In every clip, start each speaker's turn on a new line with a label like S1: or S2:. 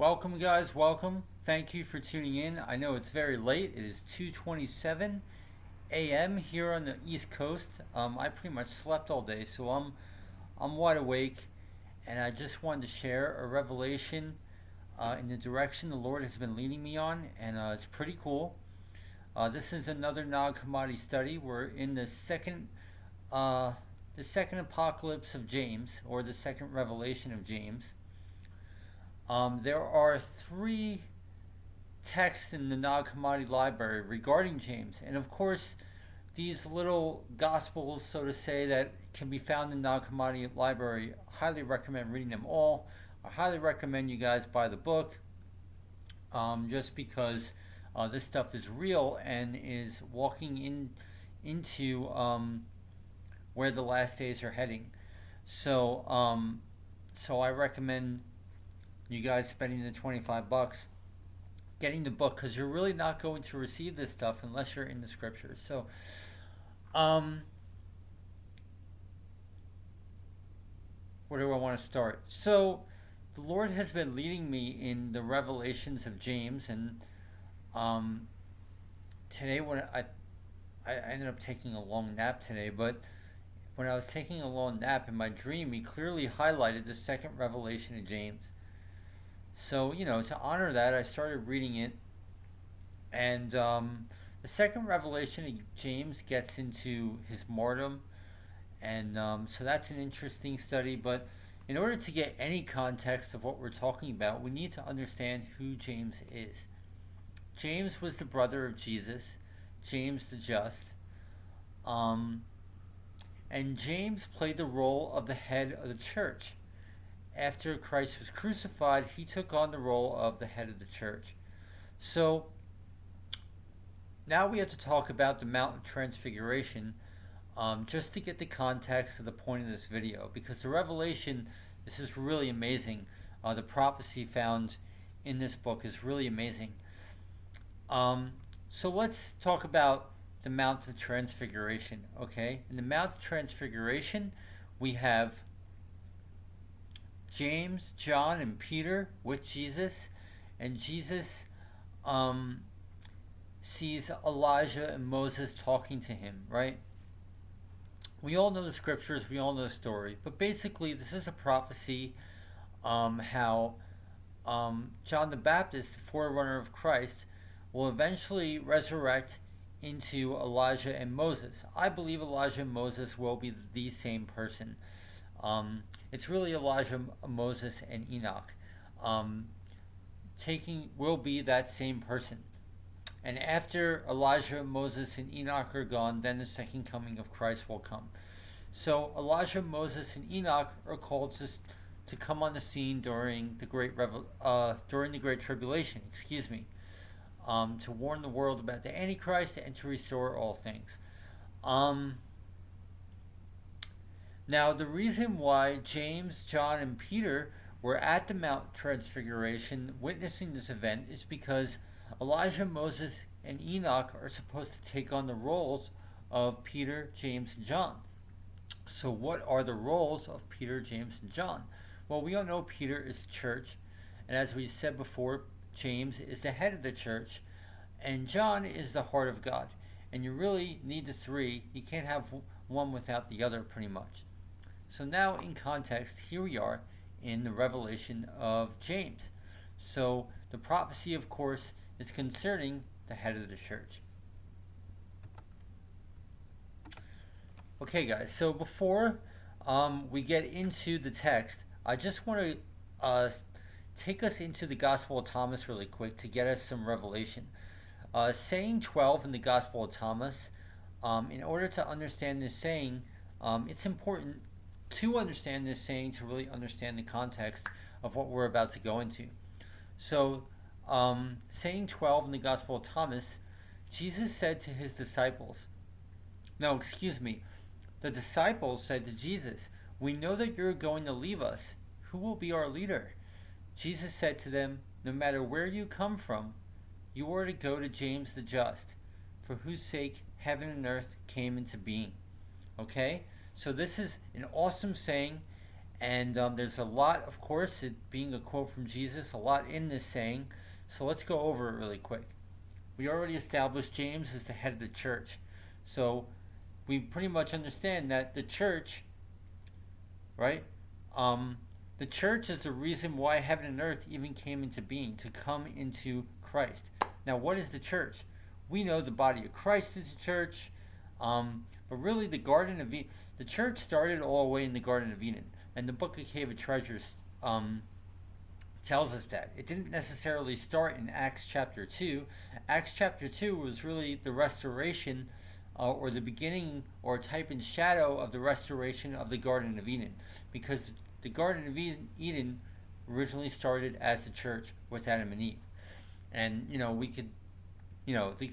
S1: Welcome, guys. Welcome. Thank you for tuning in. I know it's very late. It is 2:27 a.m. here on the East Coast. I pretty much slept all day, so I'm wide awake, and I just wanted to share a revelation in the direction the Lord has been leading me on, and it's pretty cool. This is another Nag Hammadi study. We're in uh, the second apocalypse of James, or the second revelation of James. There are three texts in the Nag Hammadi library regarding James, and of course, these little gospels, so to say, that can be found in the Nag Hammadi library. Highly recommend reading them all. I highly recommend you guys buy the book, just because this stuff is real and is walking into where the last days are heading. So, so I recommend you guys spending the $25 getting the book, because you're really not going to receive this stuff unless you're in the scriptures. So, um, where do I want to start? So, the Lord has been leading me in the revelations of James, and um, today when I ended up taking a long nap today, but when I was taking a long nap in my dream, He clearly highlighted the second revelation of James. So, to honor that, I started reading it, and the second revelation of James gets into his martyrdom, and so that's an interesting study. But in order to get any context of what we're talking about, we need to understand who James is. James was the brother of Jesus, James the Just, um, and James played the role of the head of the church. After Christ was crucified, he took on the role of the head of the church. So now we have to talk about the Mount of Transfiguration, just to get the context of the point of this video, because the revelation, this is really amazing. The prophecy found in this book is really amazing. Um, so let's talk about the Mount of Transfiguration, okay? In the Mount of Transfiguration, we have James, John, and Peter with Jesus, and Jesus um, sees Elijah and Moses talking to him, right? We all know the scriptures, we all know the story, but basically, this is a prophecy, how John the Baptist, the forerunner of Christ, will eventually resurrect into Elijah and Moses. I believe Elijah and Moses will be the same person. It's really Elijah, Moses, and Enoch. Um, taking will be that same person. And after Elijah, Moses, and Enoch are gone, then the second coming of Christ will come. So Elijah, Moses, and Enoch are called to come on the scene during the during the Great Tribulation. Excuse me, to warn the world about the Antichrist and to restore all things. Um, Now, the reason why James, John, and Peter were at the Mount Transfiguration witnessing this event is because Elijah, Moses, and Enoch are supposed to take on the roles of Peter, James, and John. So, what are the roles of Peter, James, and John? Well, we all know Peter is the church, and as we said before, James is the head of the church, and John is the heart of God. And you really need the three. You can't have one without the other, pretty much. So now, in context, here we are in the revelation of James. So the prophecy, of course, is concerning the head of the church. Okay, guys, so before we get into the text, I just want to take us into the Gospel of Thomas really quick to get us some revelation. Saying 12 in the Gospel of Thomas, in order to understand this saying, it's important to understand this saying to really understand the context of what we're about to go into. So, saying 12 in the Gospel of Thomas, Jesus said to his disciples, no, excuse me, the disciples said to Jesus, "We know that you're going to leave us. Who will be our leader?" Jesus said to them, "No matter where you come from, you are to go to James the Just, for whose sake heaven and earth came into being." Okay? So this is an awesome saying, And there's a lot, of course, it being a quote from Jesus, a lot in this saying. So let's go over it really quick. We already established James is the head of the church. So we pretty much understand that the church, right? Um, the church is the reason why heaven and earth even came into being, to come into Christ. Now, what is the church? We know the body of Christ is the church, but really the Garden of Eden, the church started all the way in the Garden of Eden, and the Book of Cave of Treasures tells us that. It didn't necessarily start in Acts chapter 2. Acts chapter 2 was really the restoration or the beginning or type and shadow of the restoration of the Garden of Eden. Because the Garden of Eden originally started as the church with Adam and Eve. And, we could,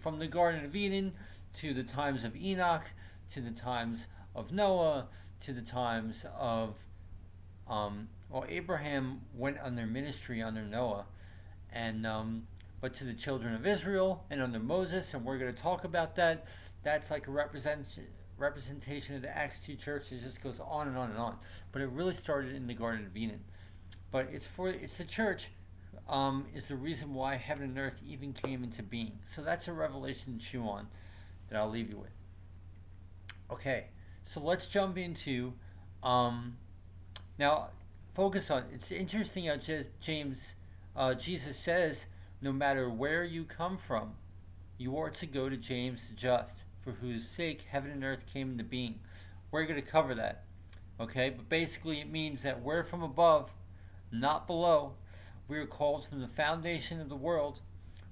S1: from the Garden of Eden to the times of Enoch, to the times of Noah, to the times of Abraham went on their ministry under Noah, and but to the children of Israel and under Moses, and we're going to talk about that. That's like a representation of the Acts 2 church. It just goes on and on and on. But it really started in the Garden of Eden. But it's the church is the reason why heaven and earth even came into being. So that's a revelation to chew on that I'll leave you with. Okay, so let's jump into now. Focus on. It's interesting how Jesus says, no matter where you come from, you are to go to James the just, for whose sake heaven and earth came into being. We're going to cover that. Okay, but basically it means that we're from above, not below. We are called from the foundation of the world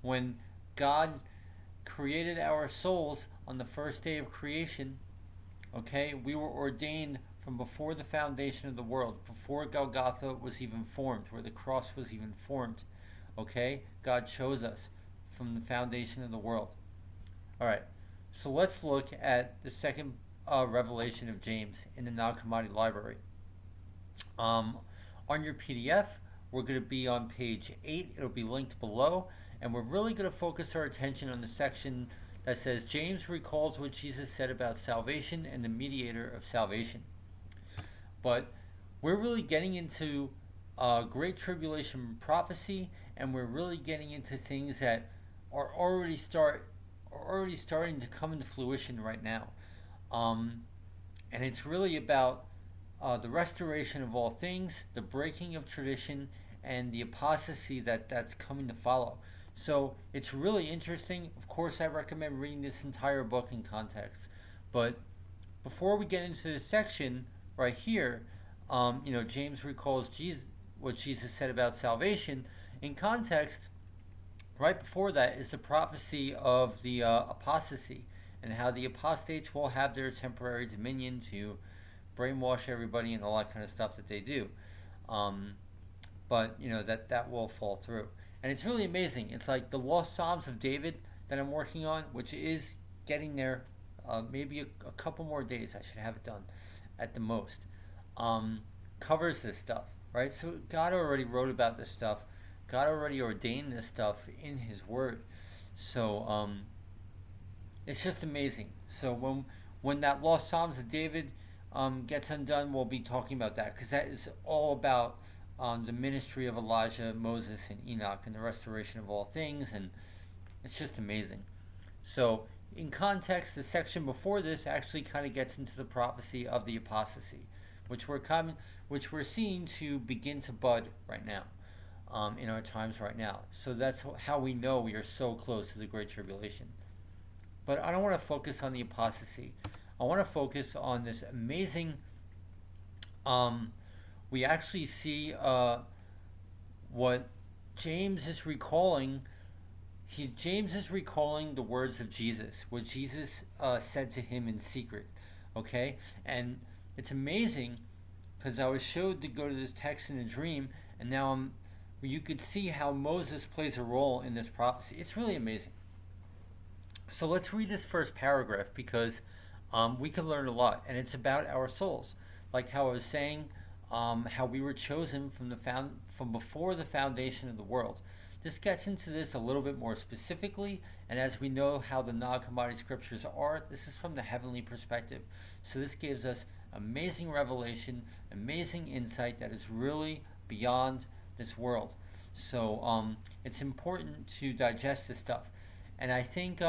S1: when God created our souls on the first day of creation. Okay, we were ordained from before the foundation of the world, before Golgotha was even formed, where the cross was even formed. Okay, God chose us from the foundation of the world. All right, so let's look at the second revelation of James in the Nag Hammadi library. On your PDF, we're going to be on page 8. It'll be linked below, and we're really going to focus our attention on the section that says James recalls what Jesus said about salvation and the mediator of salvation. But we're really getting into Great Tribulation prophecy, and we're really getting into things that are already starting to come into fruition right now. And it's really about the restoration of all things, the breaking of tradition, and the apostasy that's coming to follow. So it's really interesting. Of course, I recommend reading this entire book in context. But before we get into this section right here, James recalls what Jesus said about salvation. In context, right before that is the prophecy of the apostasy and how the apostates will have their temporary dominion to brainwash everybody and all that kind of stuff that they do. But that will fall through. And it's really amazing. It's like the Lost Psalms of David that I'm working on, which is getting there. Maybe a couple more days I should have it done at the most. Covers this stuff, right? So God already wrote about this stuff. God already ordained this stuff in His Word. So it's just amazing. So when that Lost Psalms of David gets undone, we'll be talking about that, because that is all about the ministry of Elijah, Moses, and Enoch, and the restoration of all things, and it's just amazing. So, in context, the section before this actually kind of gets into the prophecy of the apostasy, which we're seeing to begin to bud right now, in our times right now. So that's how we know we are so close to the Great Tribulation. But I don't want to focus on the apostasy. I want to focus on this amazing. We actually see what James is recalling. James is recalling the words of Jesus, what Jesus said to him in secret. Okay, and it's amazing because I was showed to go to this text in a dream, and now you could see how Moses plays a role in this prophecy. It's really amazing. So let's read this first paragraph, because we can learn a lot, and it's about our souls. Like how I was saying, how we were chosen from before the foundation of the world. This gets into this a little bit more specifically, and as we know how the Nag Hammadi scriptures are, this is from the heavenly perspective. So this gives us amazing revelation, amazing insight that is really beyond this world. So it's important to digest this stuff. And I think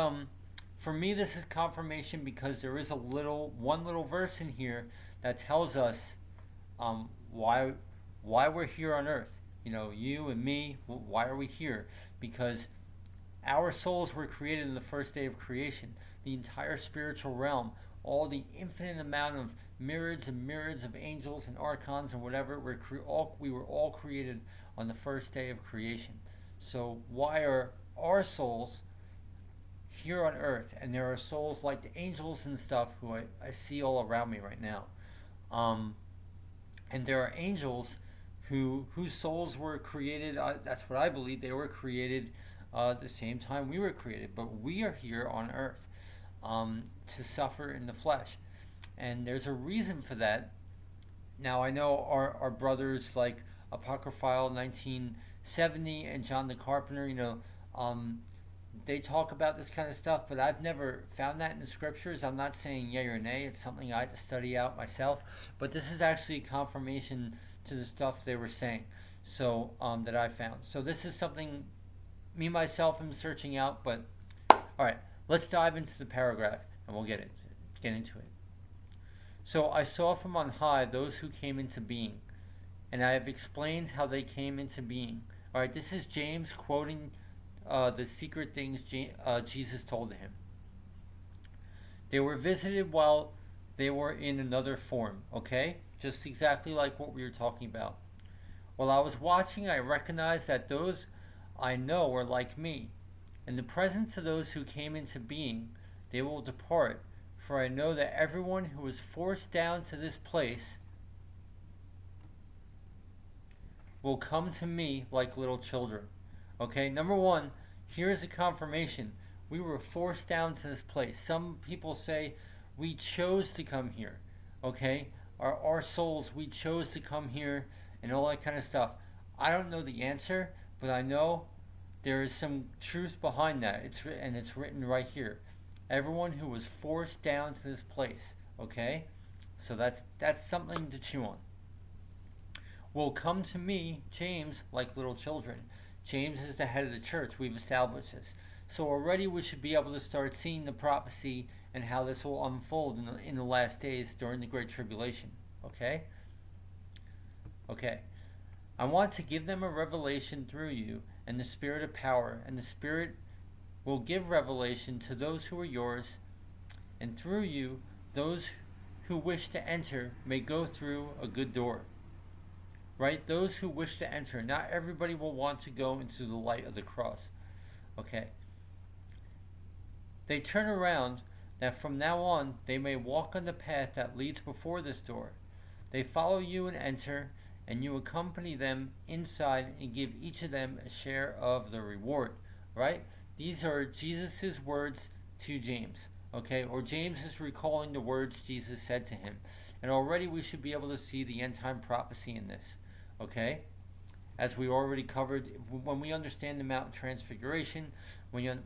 S1: for me, this is confirmation because there is one little verse in here that tells us why we're here on earth. You know, you and me, why are we here? Because our souls were created in the first day of creation. The entire spiritual realm, all the infinite amount of myriads and myriads of angels and archons and whatever, we were all created on the first day of creation. So why are our souls here on earth? And there are souls like the angels and stuff who I see all around me right now. Um, and there are angels whose souls were created. That's what I believe. They were created the same time we were created, but we are here on earth to suffer in the flesh, and there's a reason for that. Now I know our brothers like Apocrypha 1970 and John the Carpenter. They talk about this kind of stuff, but I've never found that in the scriptures. I'm not saying yay or nay. It's something I had to study out myself. But this is actually confirmation to the stuff they were saying. So that I found. So this is something me myself am searching out. But all right, let's dive into the paragraph and we'll get into it. So I saw from on high those who came into being, and I have explained how they came into being. All right, this is James quoting the secret things Jesus told him. They were visited while they were in another form, okay? Just exactly like what we were talking about. While I was watching, I recognized that those I know are like me. In the presence of those who came into being, they will depart, for I know that everyone who was forced down to this place will come to me like little children. Okay, number one, here's a confirmation. We were forced down to this place. Some people say we chose to come here. Okay, our souls, we chose to come here and all that kind of stuff. I don't know the answer, but I know there is some truth behind that. It's written right here. Everyone who was forced down to this place. Okay, so that's something to chew on. Will come to me, James, like little children. James is the head of the church. We've established this. So already we should be able to start seeing the prophecy and how this will unfold in the last days during the Great Tribulation. Okay? Okay. I want to give them a revelation through you and the spirit of power, and the Spirit will give revelation to those who are yours, and through you, those who wish to enter may go through a good door. Right? Those who wish to enter. Not everybody will want to go into the light of the cross. Okay. They turn around that from now on they may walk on the path that leads before this door. They follow you and enter, and you accompany them inside and give each of them a share of the reward. Right? These are Jesus' words to James. Okay? Or James is recalling the words Jesus said to him. And already we should be able to see the end time prophecy in this. Okay? As we already covered, when we understand the Mount Transfiguration, when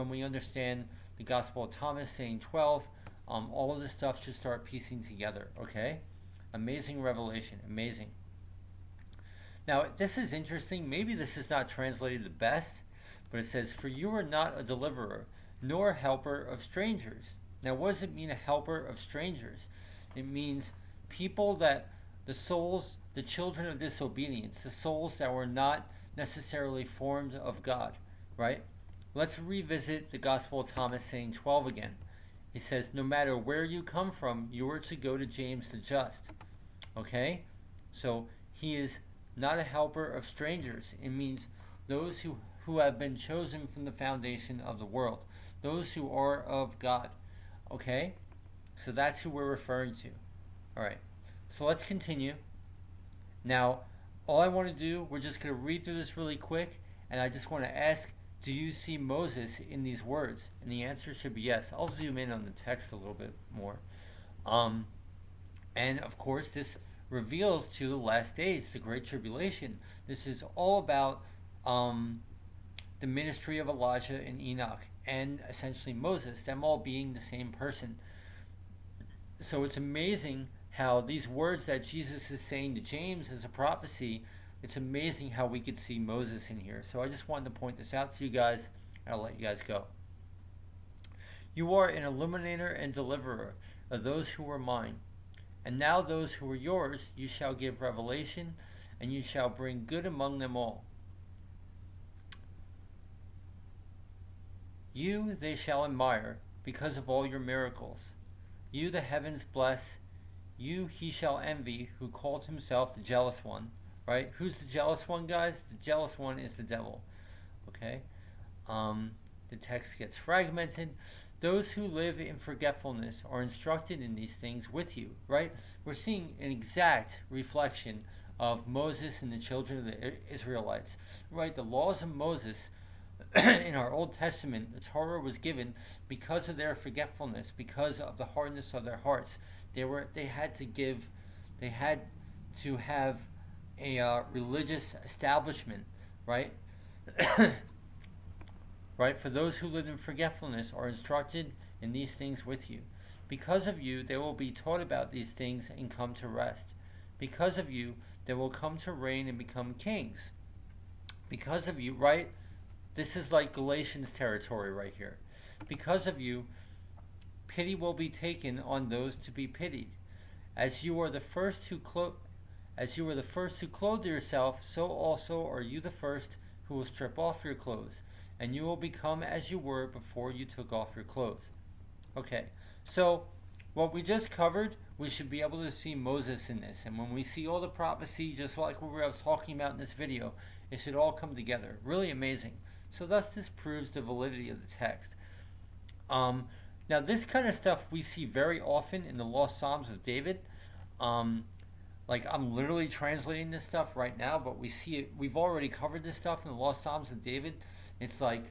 S1: we understand the Gospel of Thomas saying 12, all of this stuff should start piecing together. Okay? Amazing revelation. Amazing. Now, this is interesting. Maybe this is not translated the best, but it says, "For you are not a deliverer, nor a helper of strangers." Now, what does it mean, a helper of strangers? It means people that the souls, the children of disobedience, the souls that were not necessarily formed of God, right? Let's revisit the Gospel of Thomas saying 12 again. He says, no matter where you come from, you are to go to James the just. Okay? So he is not a helper of strangers. It means those who have been chosen from the foundation of the world. Those who are of God. Okay? So that's who we're referring to. Alright. So let's continue. Now, all I want to do, we're just going to read through this really quick, and I just want to ask, do you see Moses in these words? And the answer should be yes. I'll zoom in on the text a little bit more. And of course, this reveals to the last days, the Great Tribulation. This is all about the ministry of Elijah and Enoch, and essentially Moses, them all being the same person. So it's amazing how these words that Jesus is saying to James as a prophecy, it's amazing how we could see Moses in here. So I just wanted to point this out to you guys, and I'll let you guys go. You are an illuminator and deliverer of those who were mine. And now those who are yours you shall give revelation, and you shall bring good among them all. You they shall admire, because of all your miracles. You the heavens bless, you he shall envy, who called himself the jealous one. Right? Who's the jealous one, guys? The jealous one is the devil. Okay? The text gets fragmented. Those who live in forgetfulness are instructed in these things with you. Right? We're seeing an exact reflection of Moses and the children of the Israelites. Right? The laws of Moses in our Old Testament, the Torah was given because of their forgetfulness, because of the hardness of their hearts. They had to have a religious establishment, right? Right? For those who live in forgetfulness are instructed in these things with you. Because of you, they will be taught about these things and come to rest. Because of you, they will come to reign and become kings. Because of you, right? This is like Galatians territory right here. Because of you, pity will be taken on those to be pitied. As you are the first who clothed yourself, so also are you the first who will strip off your clothes, and you will become as you were before you took off your clothes. Okay, so what we just covered, we should be able to see Moses in this. And when we see all the prophecy, just like what I was talking about in this video, it should all come together. Really amazing. So thus this proves the validity of the text. Now this kind of stuff we see very often in the Lost Psalms of David. Like I'm literally translating this stuff right now, but we see it. We've already covered this stuff in the Lost Psalms of David. It's like,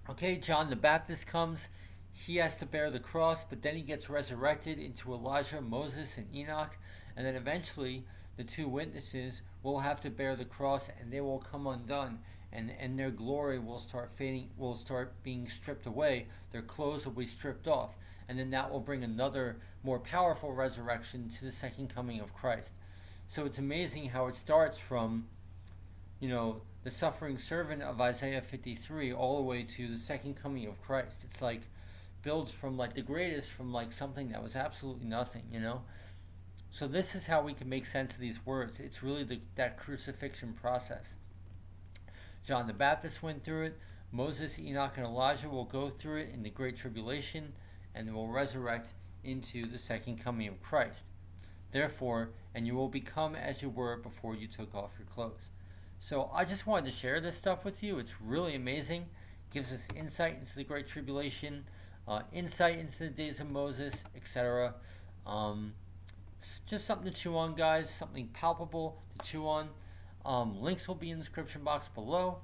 S1: okay, John the Baptist comes. He has to bear the cross, but then he gets resurrected into Elijah, Moses, and Enoch. And then eventually the two witnesses will have to bear the cross, and they will come undone. And their glory will start fading, will start being stripped away. Their clothes will be stripped off. And then that will bring another more powerful resurrection to the second coming of Christ. So it's amazing how it starts from, the suffering servant of Isaiah 53 all the way to the second coming of Christ. It's like builds from like the greatest, from like something that was absolutely nothing, So this is how we can make sense of these words. It's really that crucifixion process. John the Baptist went through it. Moses, Enoch, and Elijah will go through it in the Great Tribulation, and they will resurrect into the second coming of Christ. Therefore, and you will become as you were before you took off your clothes. So I just wanted to share this stuff with you. It's really amazing. It gives us insight into the Great Tribulation, insight into the days of Moses, etc. Just something to chew on, guys. Something palpable to chew on. Links will be in the description box below.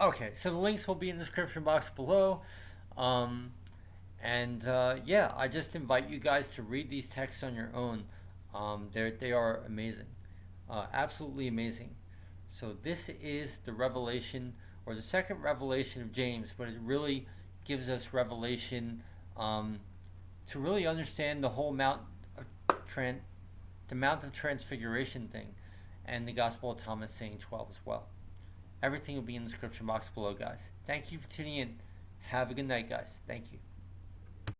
S1: Okay, so the links will be in the description box below. Yeah, I just invite you guys to read these texts on your own. They are amazing, absolutely amazing. So this is the revelation, or the second revelation of James, but it really gives us revelation to really understand the whole Mount of Transfiguration thing, and the Gospel of Thomas saying 12 as well. Everything will be in the description box below, guys. Thank you for tuning in. Have a good night, guys. Thank you.